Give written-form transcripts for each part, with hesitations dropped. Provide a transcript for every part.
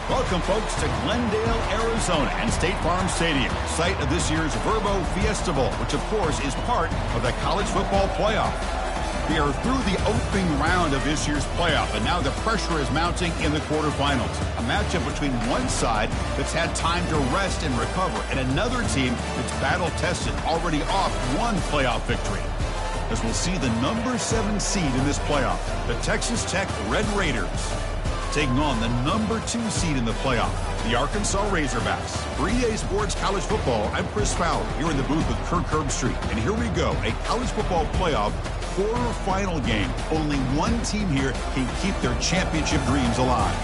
Welcome, folks, to Glendale, Arizona and State Farm Stadium, site of this year's Verbo Fiesta Bowl, which, of course, is part of the college football playoff. We are through the opening round of this year's playoff, and now the pressure is mounting in the quarterfinals. A matchup between one side that's had time to rest and recover, and another team that's battle-tested, already off one playoff victory. As we'll see the number 7 seed in this playoff, the Texas Tech Red Raiders, taking on the number 2 seed in the playoff, the Arkansas Razorbacks. For EA Sports College Football, I'm Chris Fowler, here in the booth with Kirk Herbstreit. And here we go, a college football playoff quarterfinal game. Only one team here can keep their championship dreams alive.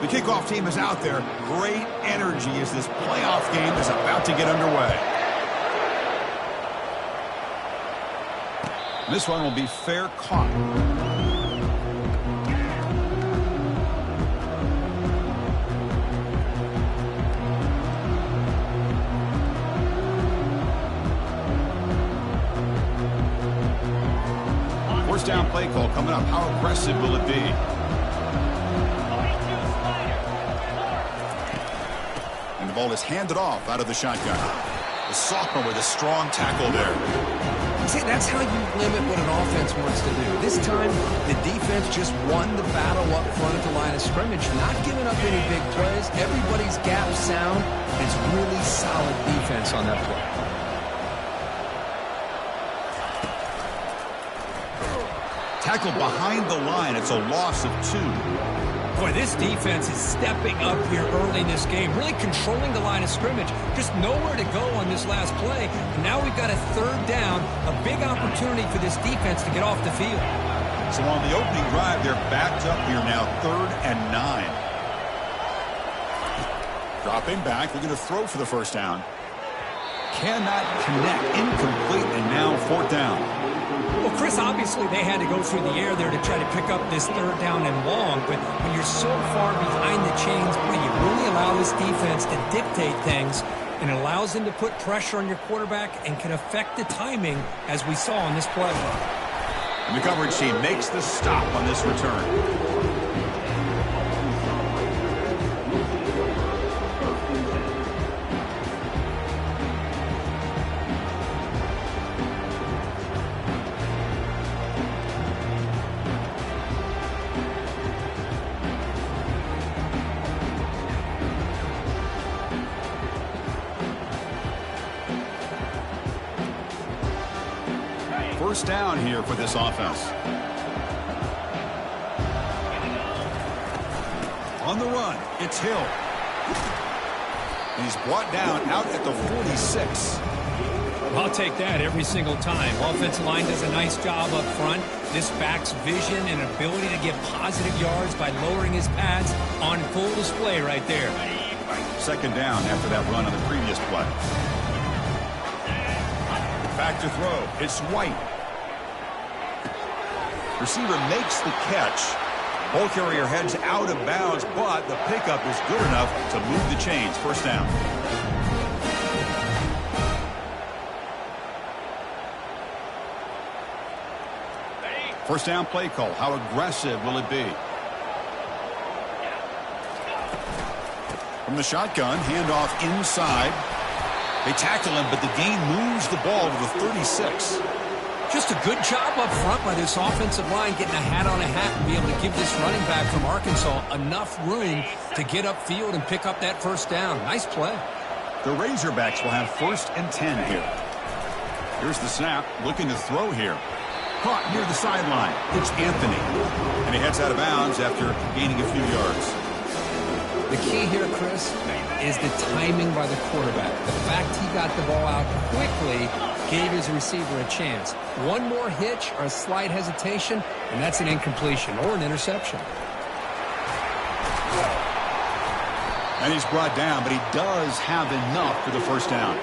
The kickoff team is out there. Great energy as this playoff game is about to get underway. This one will be fair caught. First down play call coming up. How aggressive will it be? The ball is handed off out of the shotgun. The sophomore with a strong tackle there. See, that's how you limit what an offense wants to do. This time, the defense just won the battle up front at the line of scrimmage, not giving up any big plays. Everybody's gap sound. It's really solid defense on that play. Tackle behind the line. It's a loss of 2. Boy, this defense is stepping up here early in this game, really controlling the line of scrimmage. Just nowhere to go on this last play. And now we've got a third down, a big opportunity for this defense to get off the field. So on the opening drive, they're backed up here now, 3rd and 9. Dropping back, they're going to throw for the first down. Cannot connect, incomplete, and now 4th down. Well, Chris, obviously they had to go through the air there to try to pick up this 3rd down and long, but when you're so far behind the chains, boy, you really allow this defense to dictate things, and it allows them to put pressure on your quarterback and can affect the timing, as we saw on this play. And the coverage team makes the stop on this return. First down here for this offense. On the run, it's Hill. And he's brought down out at the 46. I'll take that every single time. Offensive line does a nice job up front. This back's vision and ability to get positive yards by lowering his pads on full display right there. Second down after that run on the previous play. Back to throw. It's White. Receiver makes the catch. Ball carrier heads out of bounds, but the pickup is good enough to move the chains. First down. First down play call. How aggressive will it be? From the shotgun, handoff inside. They tackle him, but the gain moves the ball to the 36. Just a good job up front by this offensive line, getting a hat on a hat and be able to give this running back from Arkansas enough room to get upfield and pick up that first down. Nice play. The Razorbacks will have 1st and 10 here. Here's the snap, looking to throw here. Caught near the sideline. It's Anthony. And he heads out of bounds after gaining a few yards. The key here, Chris, is the timing by the quarterback. The fact he got the ball out quickly gave his receiver a chance. One more hitch or a slight hesitation, and that's an incompletion or an interception. And he's brought down, but he does have enough for the first down.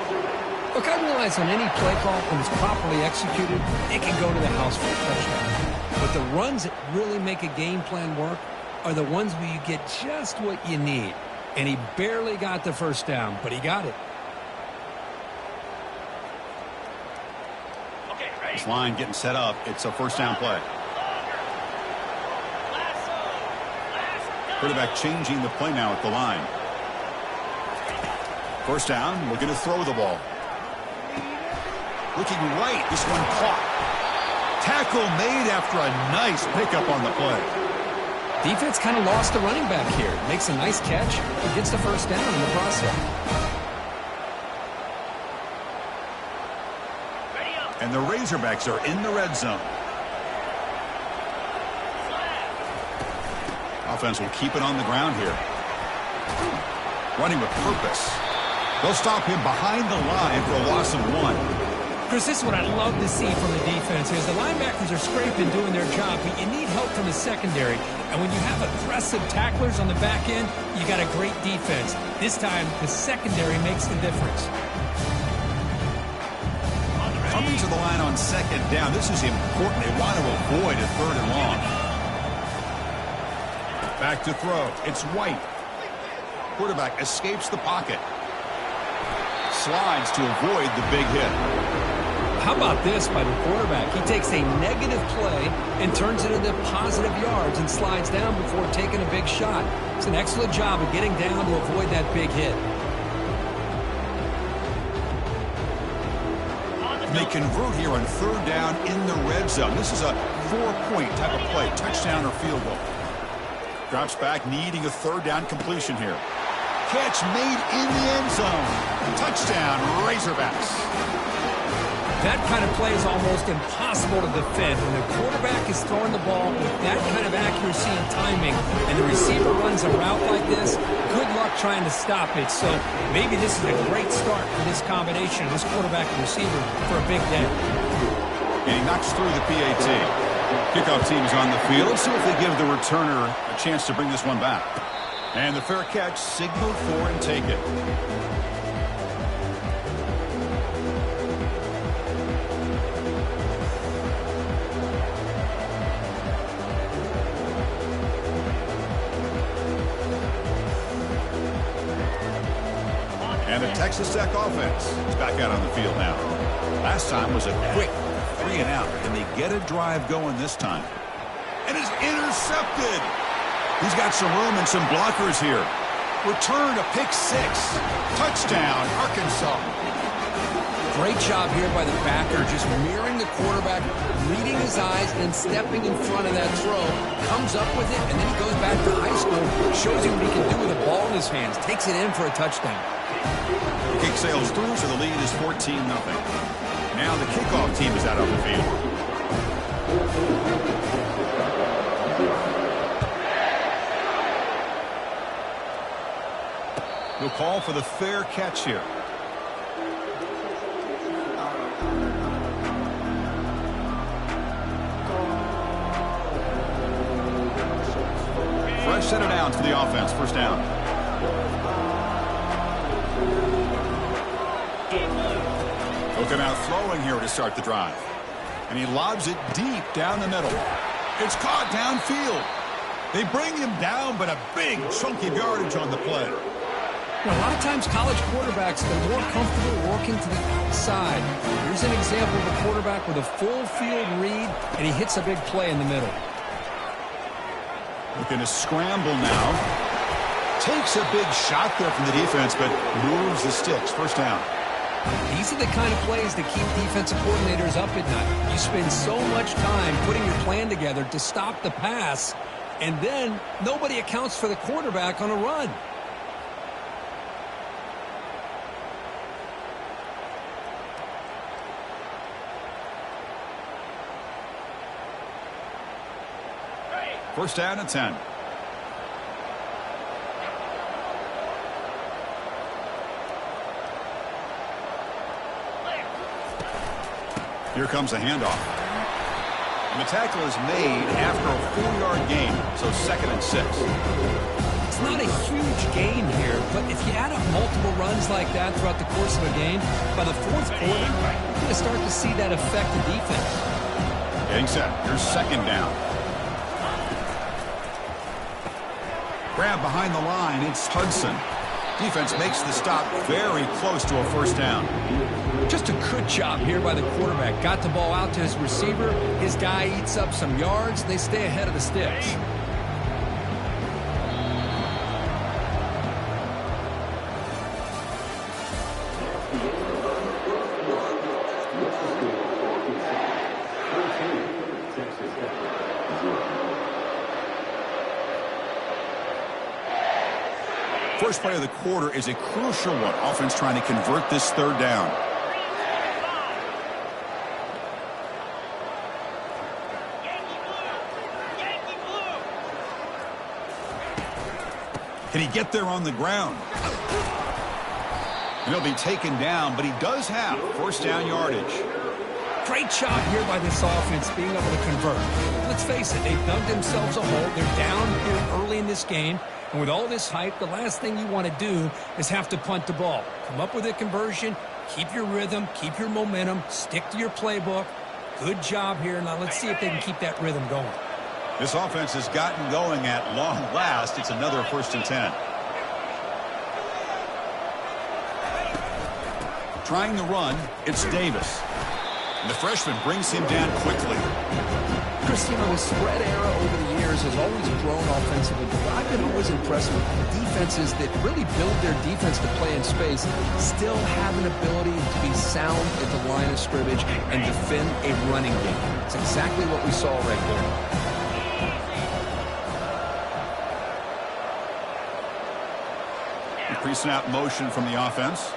Look, I realize on any play call, when it's properly executed, it can go to the house for a touchdown. But the runs that really make a game plan work are the ones where you get just what you need. And he barely got the first down, but he got it. This line getting set up. It's a first down play. Quarterback changing the play now at the line. First down, looking to throw the ball. Looking right, this one caught. Tackle made after a nice pickup on the play. Defense kind of lost the running back here. Makes a nice catch and gets the first down in the process. And the Razorbacks are in the red zone. Offense will keep it on the ground here. Running with purpose. They'll stop him behind the line for a loss of 1. Chris, this is what I love to see from the defense is the linebackers are scraping, doing their job, but you need help from the secondary. And when you have aggressive tacklers on the back end, you got a great defense. This time, the secondary makes the difference. Coming to the line on second down. This is important. They want to avoid a third and long. Back to throw. It's White. Quarterback escapes the pocket. Slides to avoid the big hit. How about this by the quarterback? He takes a negative play and turns it into positive yards and slides down before taking a big shot. It's an excellent job of getting down to avoid that big hit. They convert here on third down in the red zone. This is a 4-point type of play, touchdown or field goal. Drops back, needing a third down completion here. Catch made in the end zone. Touchdown, Razorbacks. That kind of play is almost impossible to defend. When the quarterback is throwing the ball with that kind of accuracy and timing, and the receiver runs a route like this, good luck trying to stop it. So maybe this is a great start for this combination, this quarterback and receiver, for a big day. And he knocks through the PAT. Kickoff team is on the field. Let's see if they give the returner a chance to bring this one back. And the fair catch signaled for and take it. And the Texas Tech offense is back out on the field now. Last time was a quick 3 and out. Can they get a drive going this time? And it's intercepted. He's got some room and some blockers here. Return to pick 6. Touchdown, Arkansas. Great job here by the backer, just mirroring the quarterback, reading his eyes, and then stepping in front of that throw. Comes up with it, and then he goes back to high school, shows you what he can do with a ball in his hands, takes it in for a touchdown. The kick sails through, so the lead is 14-0. Now the kickoff team is out on the field. We'll call for the fair catch here. Fresh set of downs for the offense. First down. Looking out throwing here to start the drive. And he lobs it deep down the middle. It's caught downfield. They bring him down, but a big chunk of yardage on the play. A lot of times college quarterbacks, they're more comfortable working to the outside. Here's an example of a quarterback with a full field read, and he hits a big play in the middle. Looking to scramble now. Takes a big shot there from the defense, but moves the sticks. First down. These are the kind of plays that keep defensive coordinators up at night. You spend so much time putting your plan together to stop the pass, and then nobody accounts for the quarterback on a run. First down and 10. Here comes a handoff. And the tackle is made after a 4-yard gain, so 2nd and 6. It's not a huge gain here, but if you add up multiple runs like that throughout the course of a game, by the 4th quarter, you're going to start to see that affect the defense. Getting set. Here's 2nd down. Grab behind the line. It's Hudson. Defense makes the stop very close to a first down. Just a good job here by the quarterback. Got the ball out to his receiver. His guy eats up some yards. They stay ahead of the sticks. First play of the quarter is a crucial one. Offense trying to convert this third down. Can he get there on the ground? And he'll be taken down, but he does have first down yardage. Great job here by this offense being able to convert. Let's face it, they've dug themselves a hole. They're down here early in this game. And with all this hype, the last thing you want to do is have to punt the ball. Come up with a conversion, keep your rhythm, keep your momentum, stick to your playbook. Good job here. Now let's see if they can keep that rhythm going. This offense has gotten going at long last. It's another 1st and 10. Trying to run, it's Davis. And the freshman brings him down quickly. Chris, you know, the spread era over the years has always grown offensively, but I've been always impressed with defenses that really build their defense to play in space, still have an ability to be sound at the line of scrimmage and defend a running game. It's exactly what we saw right there. Pre-snap motion from the offense.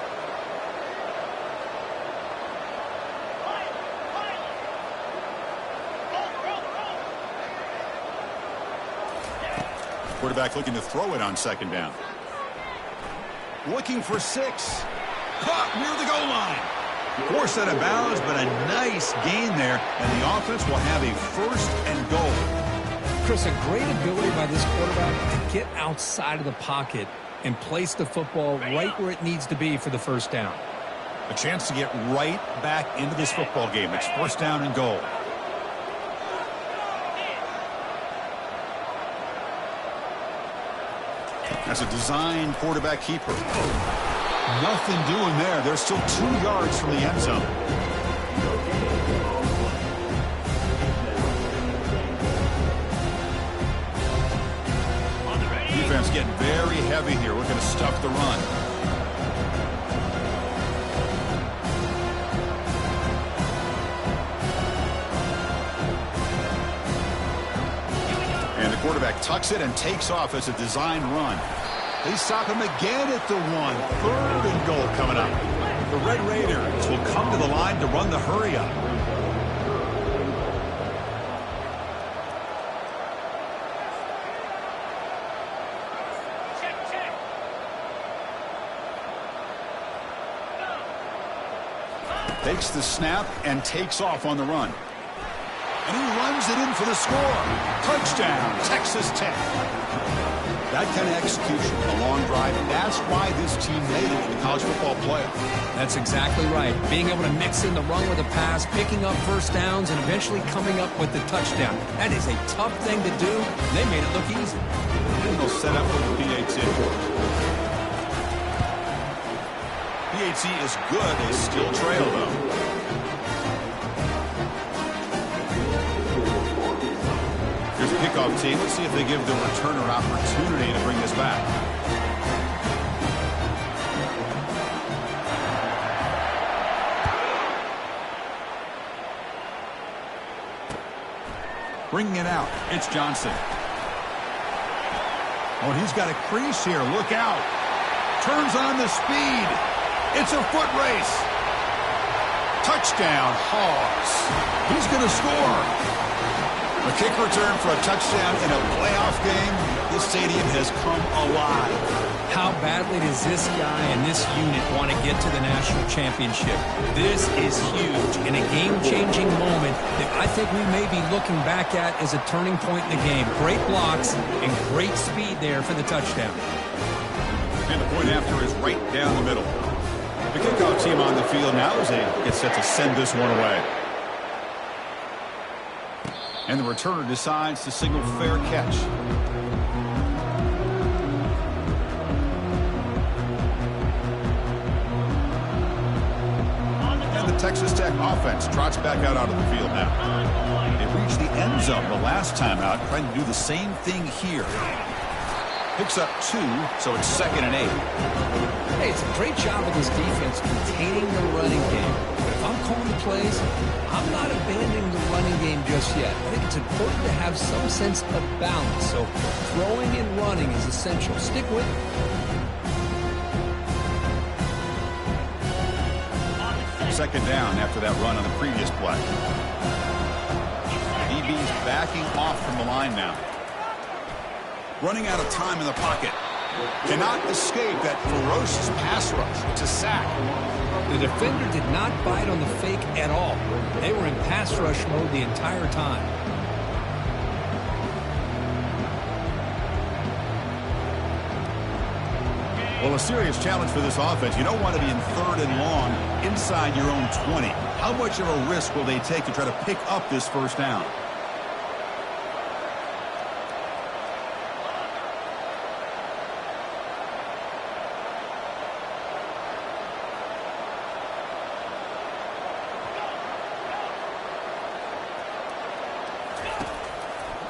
Quarterback looking to throw it on 2nd down. Looking for 6. Caught near the goal line. Forced out of bounds, but a nice gain there, and the offense will have a 1st and goal. Chris, a great ability by this quarterback to get outside of the pocket and place the football right where it needs to be for the 1st down. A chance to get right back into this football game. It's 1st down and goal. That's a design quarterback keeper. Nothing doing there. They're still 2 yards from the end zone. Defense getting very heavy here, looking to stuff the run. And the quarterback tucks it and takes off as a design run. They stop him again at the 1. 3rd and goal coming up. The Red Raiders will come to the line to run the hurry up. Takes the snap and takes off on the run. And he runs it in for the score. Touchdown, Texas Tech. That kind of execution, a long drive, that's why this team made it in the college football playoff. That's exactly right. Being able to mix in the run with a pass, picking up 1st downs, and eventually coming up with the touchdown. That is a tough thing to do. They made it look easy. And they'll set up for the PAT. PAT is good. They still trail, though. Here's a kickoff team. Let's see if they give the returner opportunity to bring this back. Bringing it out, it's Johnson. Oh, and he's got a crease here. Look out. Turns on the speed. It's a foot race. Touchdown, Hogs. He's going to score. A kick return for a touchdown in a playoff game. This stadium has come alive. How badly does this guy and this unit want to get to the national championship? This is huge and a game-changing moment that I think we may be looking back at as a turning point in the game. Great blocks and great speed there for the touchdown. And the point after is right down the middle. The kickoff team on the field now as they get set to send this one away. And the returner decides to signal fair catch. Texas Tech offense trots back out onto the field now. They reached the end zone the last time out, trying to do the same thing here. Picks up 2, so it's 2nd and 8. Hey, it's a great job of this defense containing the running game. But if I'm calling the plays, I'm not abandoning the running game just yet. I think it's important to have some sense of balance. So throwing and running is essential. Stick with it. Second down after that run on the previous play. DB's backing off from the line now. Running out of time in the pocket. Cannot escape that ferocious pass rush. It's a sack. The defender did not bite on the fake at all. They were in pass rush mode the entire time. Well, a serious challenge for this offense. You don't want to be in 3rd and long inside your own 20. How much of a risk will they take to try to pick up this first down?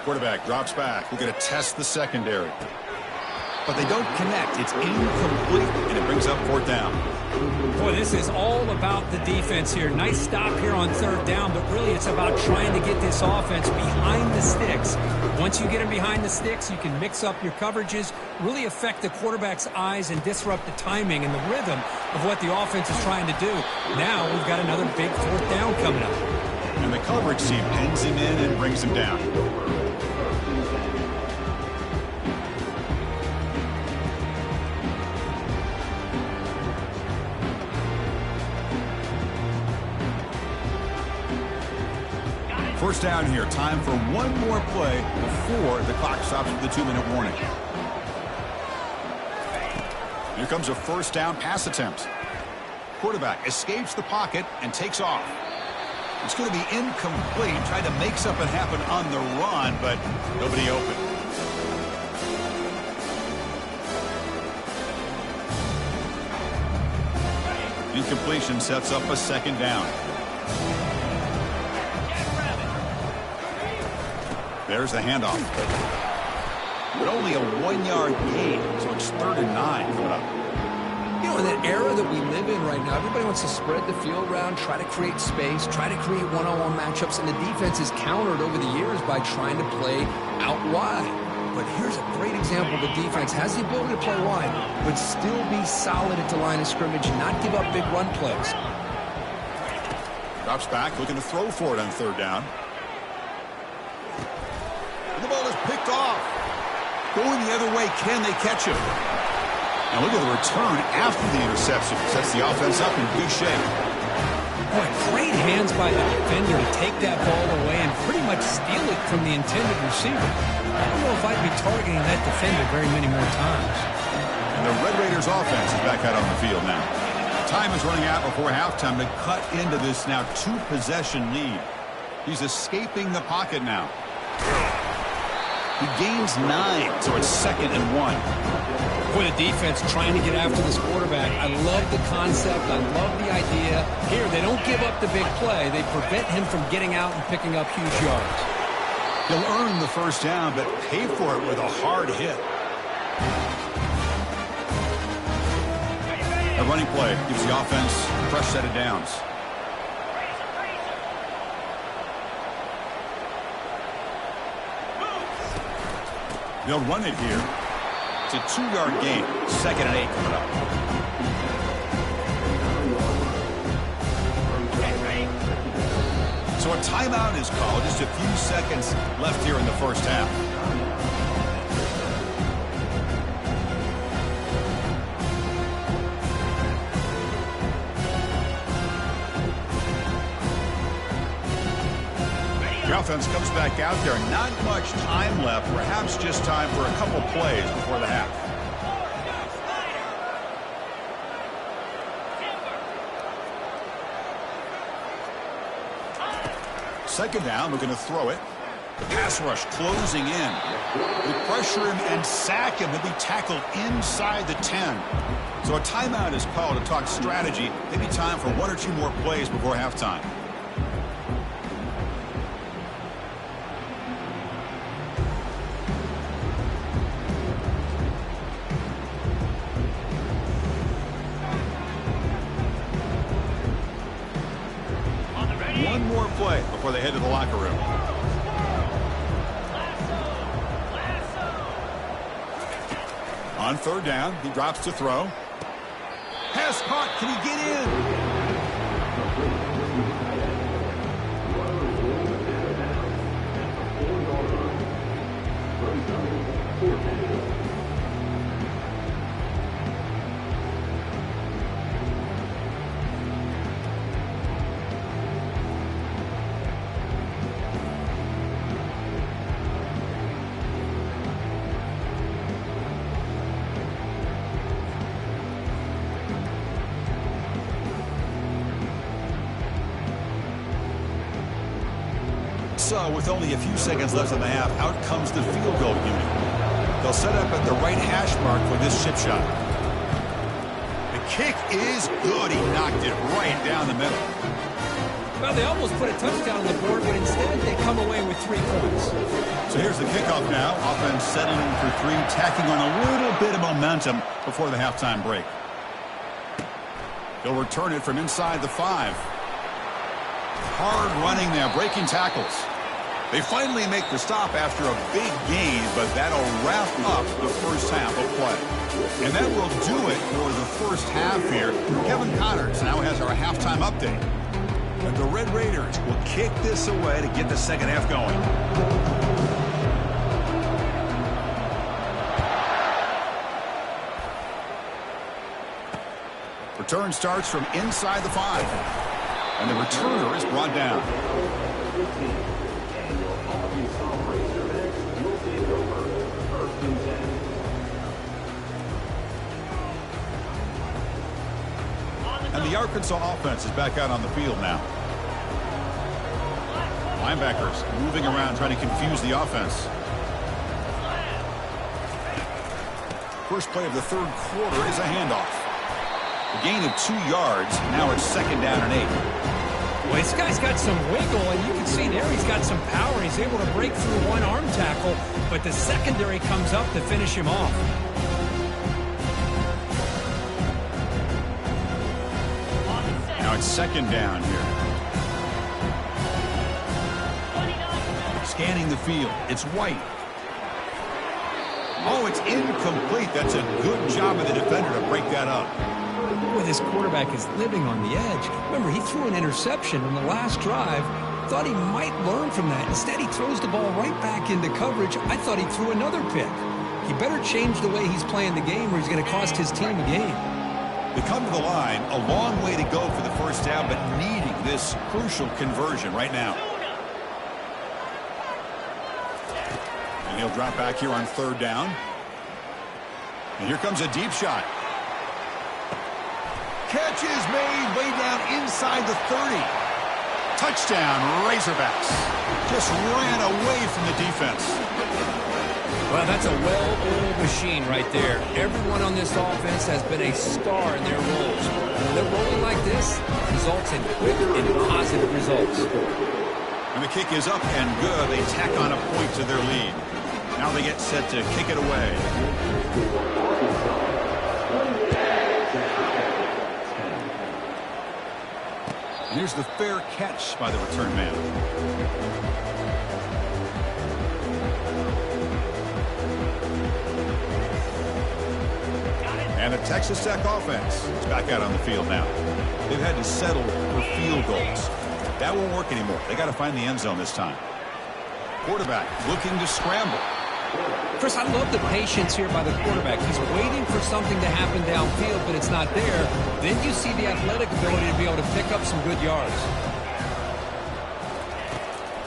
Quarterback drops back. We're going to test the secondary. But they don't connect. It's incomplete, and it brings up 4th down. Boy, this is all about the defense here. Nice stop here on 3rd down, but really it's about trying to get this offense behind the sticks. Once you get them behind the sticks, you can mix up your coverages, really affect the quarterback's eyes and disrupt the timing and the rhythm of what the offense is trying to do. Now we've got another big 4th down coming up. And the coverage team pins him in and brings him down. First down here. Time for one more play before the clock stops with the 2-minute warning. Here comes a first down pass attempt. Quarterback escapes the pocket and takes off. It's going to be incomplete. Tried to make something happen on the run, but nobody open. Incompletion sets up a 2nd down. There's the handoff. But only a 1-yard gain, so it's 3rd and 9 coming up. You know, in that era that we live in right now, everybody wants to spread the field around, try to create space, try to create one-on-one matchups, and the defense is countered over the years by trying to play out wide. But here's a great example. The defense has the ability to play wide, but still be solid at the line of scrimmage and not give up big run plays. Drops back, looking to throw for it on 3rd down. The ball is picked off. Going the other way, can they catch him? Now look at the return after the interception. Sets the offense up in good shape. Boy, great hands by the defender to take that ball away and pretty much steal it from the intended receiver. I don't know if I'd be targeting that defender very many more times. And the Red Raiders offense is back out on the field now. Time is running out before halftime to cut into this now 2-possession lead. He's escaping the pocket now. He gains 9, so it's 2nd and 1. Boy, the defense trying to get after this quarterback. I love the concept. I love the idea. Here, they don't give up the big play. They prevent him from getting out and picking up huge yards. He'll earn the first down, but pay for it with a hard hit. A running play gives the offense a fresh set of downs. They'll run it here. It's a 2-yard gain. 2nd and 8 coming up. So a timeout is called. Just a few seconds left here in the first half. The offense comes back out there. Not much time left. Perhaps just time for a couple plays before the half. Second down, we're going to throw it. The pass rush closing in. They pressure him and sack him. He'll be tackled inside the 10. So a timeout is called to talk strategy. Maybe time for one or two more plays before halftime. One more play before they head to the locker room. On third down, he drops to throw. Pass caught. Can he get in? So, with only a few seconds left in the half, out comes the field goal unit. They'll set up at the right hash mark for this chip shot. The kick is good. He knocked it right down the middle. Well, they almost put a touchdown on the board, but instead they come away with 3 points. So here's the kickoff now. Offense settling in for 3, tacking on a little bit of momentum before the halftime break. He'll return it from inside the 5. Hard running there, breaking tackles. They finally make the stop after a big gain, but that'll wrap up the first half of play. And that will do it for the first half here. Kevin Connors now has our halftime update. And the Red Raiders will kick this away to get the second half going. Return starts from inside the 5. And the returner is brought down. And the Arkansas offense is back out on the field now. Linebackers moving around trying to confuse the offense. First play of the third quarter is a handoff. A gain of 2 yards. Now it's second down and 8. Well, this guy's got some wiggle, and you can see there he's got some power. He's able to break through one arm tackle, but the secondary comes up to finish him off. Now it's second down here. Scanning the field. It's White. Oh, it's incomplete. That's a good job of the defender to break that up. Boy, this quarterback is living on the edge. Remember, he threw an interception on the last drive. Thought he might learn from that. Instead, he throws the ball right back into coverage. I thought he threw another pick. He better change the way he's playing the game or he's going to cost his team a game. They come to the line, a long way to go for the first down, but needing this crucial conversion right now. And he'll drop back here on third down. And here comes a deep shot. Catch is made way down inside the 30. Touchdown, Razorbacks. Just ran away from the defense. Well, that's a well-oiled machine right there. Everyone on this offense has been a star in their roles. When they're rolling like this, results in quick and positive results. And the kick is up and good. They tack on a point to their lead. Now they get set to kick it away. And here's the fair catch by the return man. And the Texas Tech offense is back out on the field now. They've had to settle for field goals. That won't work anymore. They got to find the end zone this time. Quarterback looking to scramble. Chris, I love the patience here by the quarterback. He's waiting for something to happen downfield, but it's not there. Then you see the athletic ability to be able to pick up some good yards.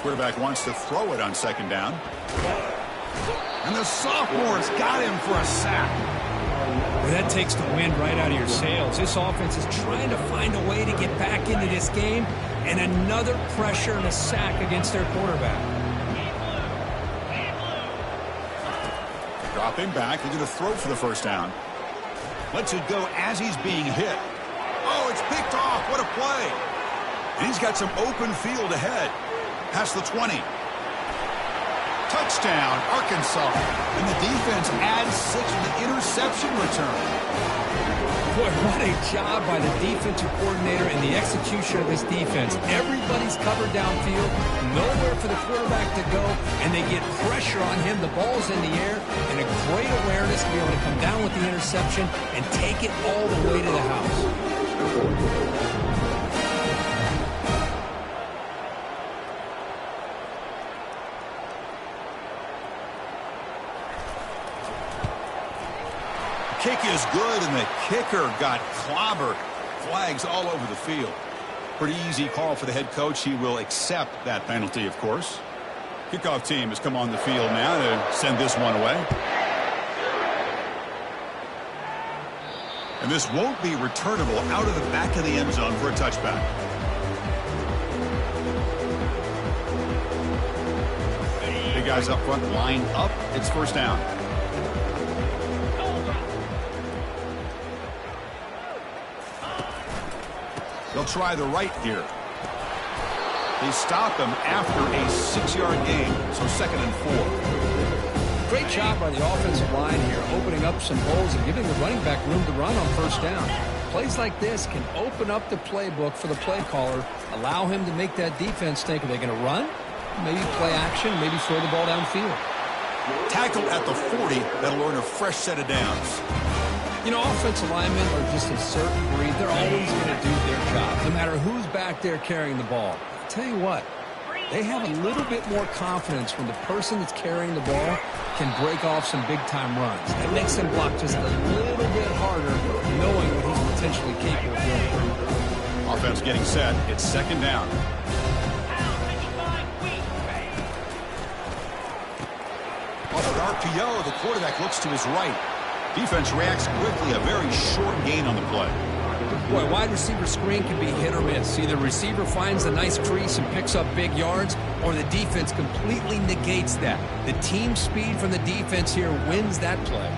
Quarterback wants to throw it on second down. And the sophomore's got him for a sack. Well, that takes the wind right out of your sails. This offense is trying to find a way to get back into this game, and another pressure and a sack against their quarterback. Dropping back, looking to throw for the first down. Lets it go as he's being hit. Oh, it's picked off. What a play. And he's got some open field ahead. Past the 20. Touchdown, Arkansas. And the defense adds 6 with the interception return. Boy, what a job by the defensive coordinator and the execution of this defense. Everybody's covered downfield, nowhere for the quarterback to go, and they get pressure on him. The ball's in the air, and a great awareness to be able to come down with the interception and take it all the way to the house. Kick is good, and the kicker got clobbered. Flags all over the field. Pretty easy call for the head coach. He will accept that penalty, of course. Kickoff team has come on the field now to send this one away. And this won't be returnable out of the back of the end zone for a touchback. Big guys up front line up. It's first down. They'll try the right here. They stop him after a 6-yard gain, so 2nd and 4. Great job by the offensive line here, opening up some holes and giving the running back room to run on first down. Plays like this can open up the playbook for the play caller, allow him to make that defense think, are they going to run? Maybe play action, maybe throw the ball downfield. Tackle at the 40, that'll earn a fresh set of downs. You know, offensive linemen are just a certain breed. They're always going to do their job, no matter who's back there carrying the ball. I'll tell you what, they have a little bit more confidence when the person that's carrying the ball can break off some big-time runs. That makes them block just a little bit harder, knowing what he's potentially capable of doing. Offense getting set. It's 2nd down. Off an RPO, the quarterback looks to his right. Defense reacts quickly, a very short gain on the play. Boy, wide receiver screen can be hit or miss. Either receiver finds a nice crease and picks up big yards, or the defense completely negates that. The team speed from the defense here wins that play.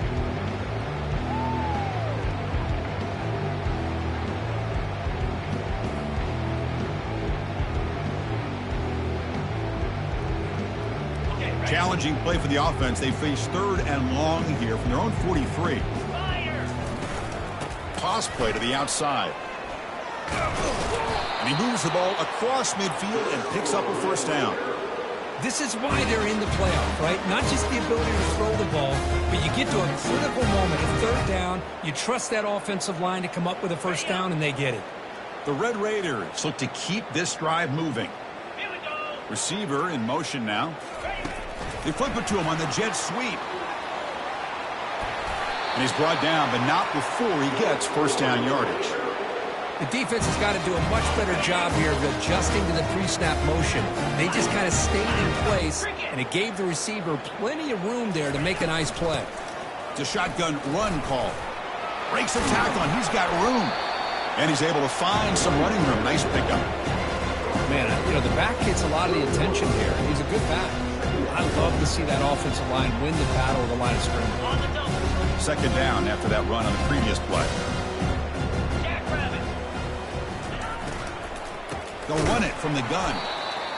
Challenging play for the offense. They face 3rd and long here from their own 43. Toss play to the outside. And he moves the ball across midfield and picks up a first down. This is why they're in the playoff, right? Not just the ability to throw the ball, but you get to a critical moment, a 3rd down. You trust that offensive line to come up with a first down, and they get it. The Red Raiders look to keep this drive moving. Receiver in motion now. They flip it to him on the jet sweep. And he's brought down, but not before he gets first down yardage. The defense has got to do a much better job here of adjusting to the pre-snap motion. They just kind of stayed in place, and it gave the receiver plenty of room there to make a nice play. It's a shotgun run call. Breaks a tackle, and he's got room. And he's able to find some running room. Nice pickup. Man, you know, the back gets a lot of the attention here. He's a good back. I love to see that offensive line win the battle of the line of scrimmage. 2nd down after that run on the previous play. They'll run it from the gun.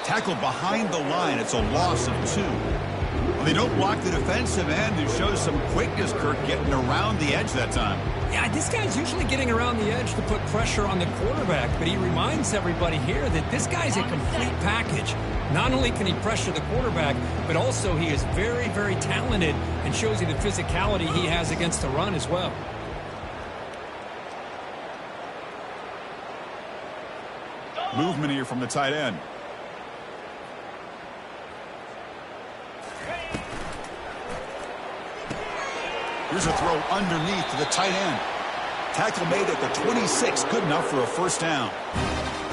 Tackled behind the line. It's a loss of 2. Well, they don't block the defensive end, who shows some quickness, Kirk, getting around the edge that time. Yeah, this guy's usually getting around the edge to put pressure on the quarterback, but he reminds everybody here that this guy's a complete package. Not only can he pressure the quarterback, but also he is very, very talented and shows you the physicality he has against the run as well. Movement here from the tight end. Here's a throw underneath to the tight end. Tackle made at the 26, good enough for a first down.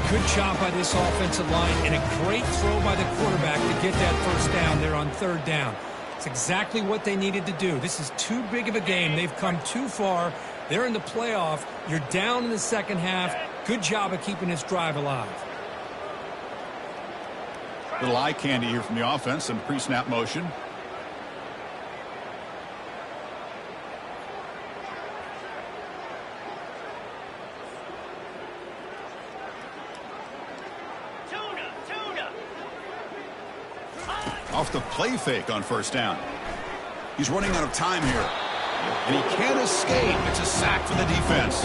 Good job by this offensive line, and a great throw by the quarterback to get that first down there on 3rd down. It's exactly what they needed to do. This is too big of a game. They've come too far. They're in the playoff. You're down in the 2nd half. Good job of keeping this drive alive. Little eye candy here from the offense, some pre-snap motion. Off the play fake on first down. He's running out of time here. And he can't escape. It's a sack for the defense.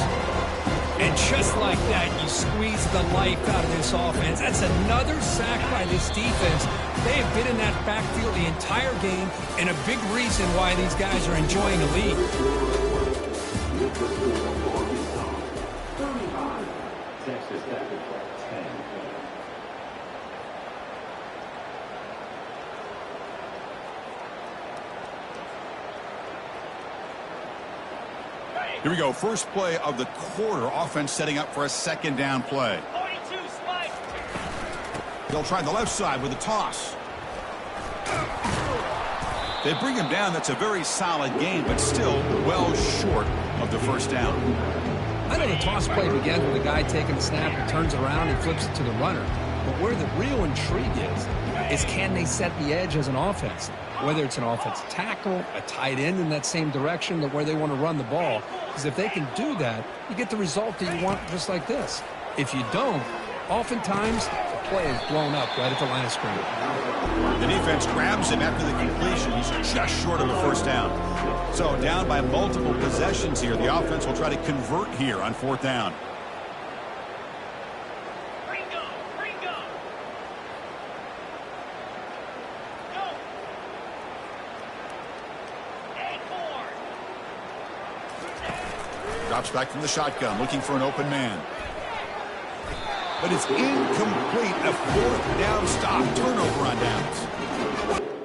And just like that, you squeeze the life out of this offense. That's another sack by this defense. They have been in that backfield the entire game, and a big reason why these guys are enjoying a lead. Here we go. First play of the quarter. Offense setting up for a second down play. 42, Spike. They'll try the left side with a toss. They bring him down. That's a very solid game, but still well short of the first down. I know the toss play begins with a guy taking the snap and turns around and flips it to the runner. But where the real intrigue is can they set the edge as an offense? Whether it's an offensive tackle, a tight end in that same direction, where they want to run the ball. Because if they can do that, you get the result that you want just like this. If you don't, oftentimes the play is blown up right at the line of scrimmage. The defense grabs him after the completion. He's just short of a first down. So down by multiple possessions here. The offense will try to convert here on fourth down. Drops back from the shotgun, looking for an open man. But it's incomplete. A fourth down stop. Turnover on downs.